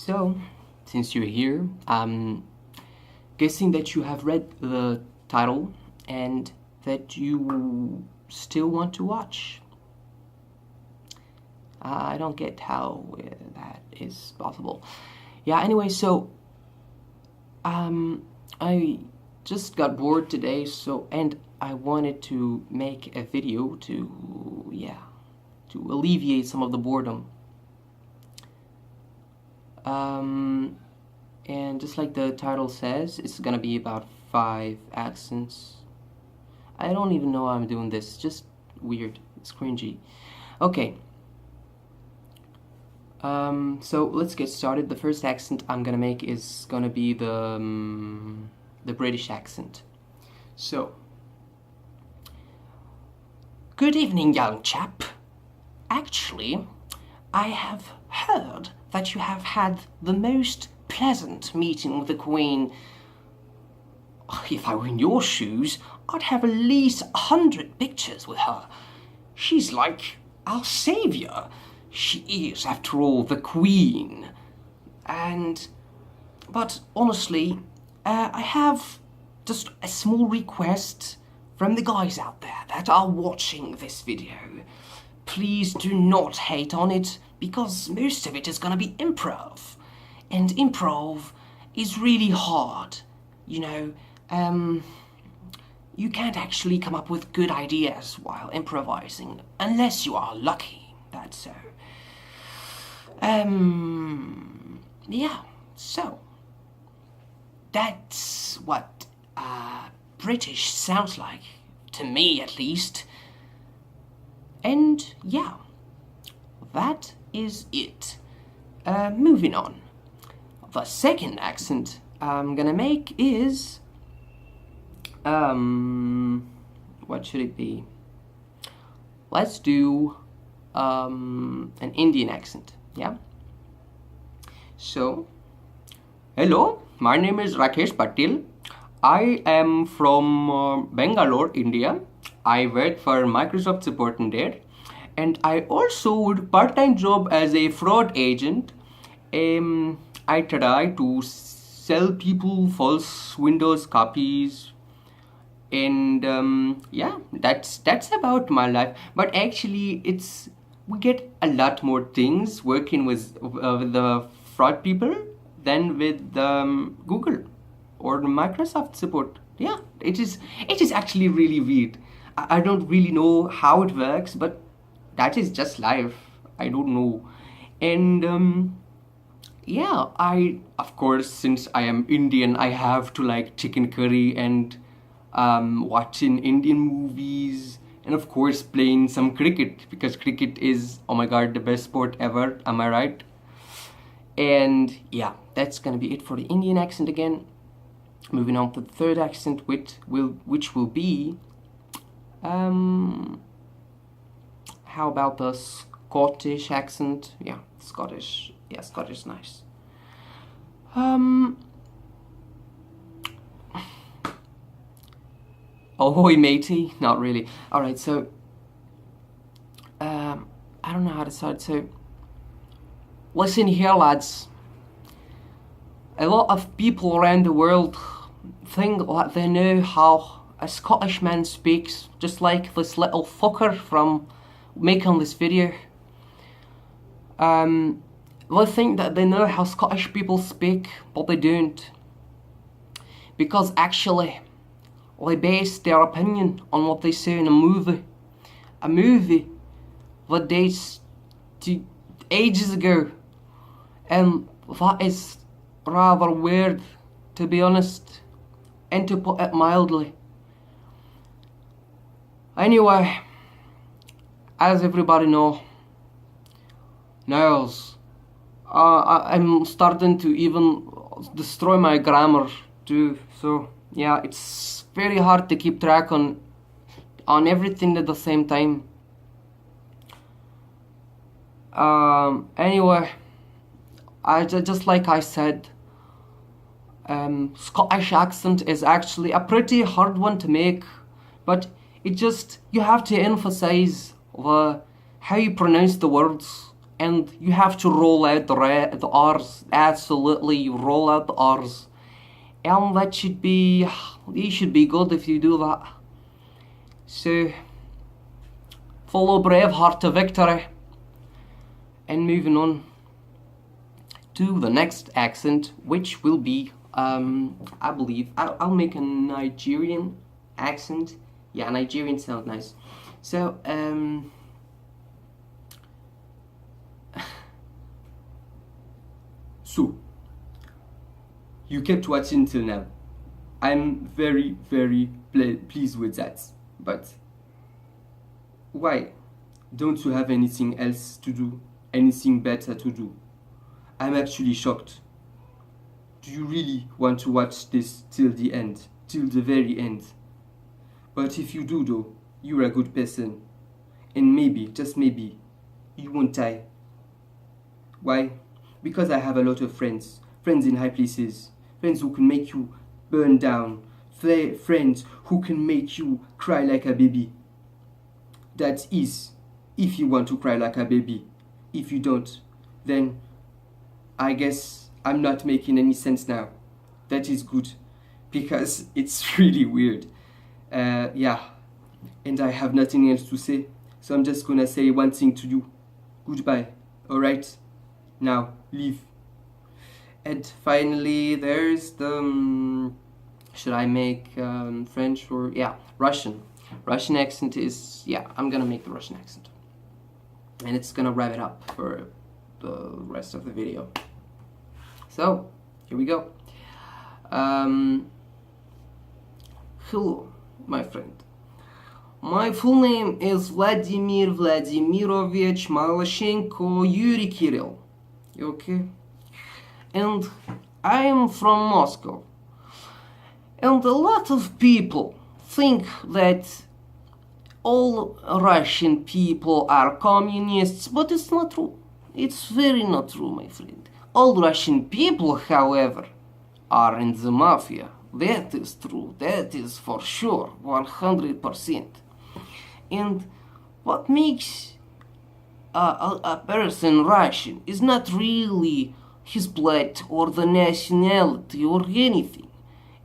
So, since you're here, I'm guessing that you have read the title and that you still want to watch. I don't get how that is possible. Yeah, anyway, so I just got bored today, and I wanted to make a video to alleviate some of the boredom. And just like the title says, it's gonna be about 5 accents. I don't even know how I'm doing this, just weird, it's cringy. Okay. So let's get started. The first accent I'm gonna make is gonna be the British accent. So, good evening, young chap. Actually, I have heard that you have had the most pleasant meeting with the Queen. If I were in your shoes, I'd have at least 100 pictures with her. She's like our saviour. She is, after all, the Queen. But honestly, I have just a small request from the guys out there that are watching this video. Please do not hate on it, because most of it is gonna be improv. And improv is really hard, you know. You can't actually come up with good ideas while improvising, unless you are lucky, that's so. Yeah, so that's what British sounds like, to me at least. And yeah, that is it. Moving on. The second accent I'm gonna make is, what should it be? Let's do an Indian accent, yeah? So, hello, my name is Rakesh Patil. I am from Bangalore, India. I work for Microsoft support in there. And I also do part-time job as a fraud agent. I try to sell people false Windows copies. And yeah, that's about my life. But actually, we get a lot more things working with the fraud people than with Google or Microsoft support. Yeah, it is actually really weird. I don't really know how it works, but that is just life. I don't know. And yeah, of course, since I am Indian, I have to like chicken curry and watching Indian movies, and of course playing some cricket, because cricket is, oh my god, the best sport ever, am I right? And yeah, that's gonna be it for the Indian accent again. Moving on to the third accent, which will be, how about the Scottish accent? Yeah, Scottish. Yeah, Scottish, nice. Ahoy matey, not really. Alright, so I don't know how to start. So listen here, lads. A lot of people around the world think that they know how a Scottish man speaks, just like this little fucker from making this video. They think that they know how Scottish people speak, but they don't. Because actually, they base their opinion on what they say in a movie. A movie that dates to ages ago. And that is rather weird, to be honest, and to put it mildly. Anyway, as everybody knows, I'm starting to even destroy my grammar too, so yeah, it's very hard to keep track on everything at the same time. Anyway, just like I said, Scottish accent is actually a pretty hard one to make, but you have to emphasize how you pronounce the words and you have to roll out the R's. Absolutely, you roll out the R's, and that should be, you should be good if you do that. So follow Braveheart to victory. And moving on to the next accent, which will be, I believe, I'll make a Nigerian accent. Yeah, Nigerian sounds nice. So, so, you kept watching till now. I'm very, very pleased with that. But why? Don't you have anything else to do? Anything better to do? I'm actually shocked. Do you really want to watch this till the end? Till the very end? But if you do though, you're a good person. And maybe, just maybe, you won't die. Why? Because I have a lot of friends. Friends in high places. Friends who can make you burn down. Friends who can make you cry like a baby. That is, if you want to cry like a baby. If you don't, then I guess I'm not making any sense now. That is good, because it's really weird. Yeah, and I have nothing else to say, so I'm just gonna say one thing to you. Goodbye, alright? Now, leave. And finally, there's the... should I make French or... yeah, Russian. Russian accent is... yeah, I'm gonna make the Russian accent. And it's gonna wrap it up for the rest of the video. So, here we go. Hello, my friend. My full name is Vladimir Vladimirovich Maloshenko Yuri Kirill. Okay? And I am from Moscow. And a lot of people think that all Russian people are communists, but it's not true. It's very not true, my friend. All Russian people, however, are in the mafia. That is true. That is for sure, 100%. And what makes a person Russian is not really his blood or the nationality or anything.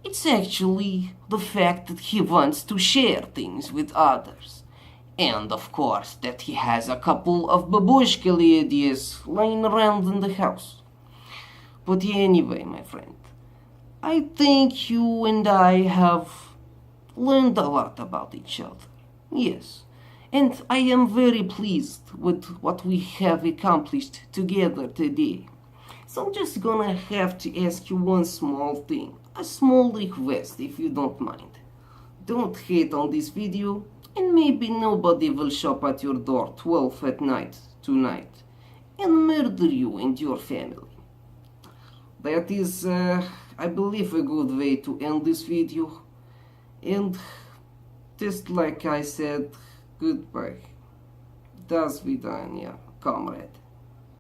It's actually the fact that he wants to share things with others. And of course that he has a couple of babushka ladies lying around in the house. But anyway, my friend, I think you and I have learned a lot about each other. Yes, and I am very pleased with what we have accomplished together today. So I'm just gonna have to ask you one small thing. A small request, if you don't mind. Don't hate on this video, and maybe nobody will shop at your door 12 at night tonight and murder you and your family. That is, I believe, a good way to end this video. And just like I said, goodbye. До свидания, comrade.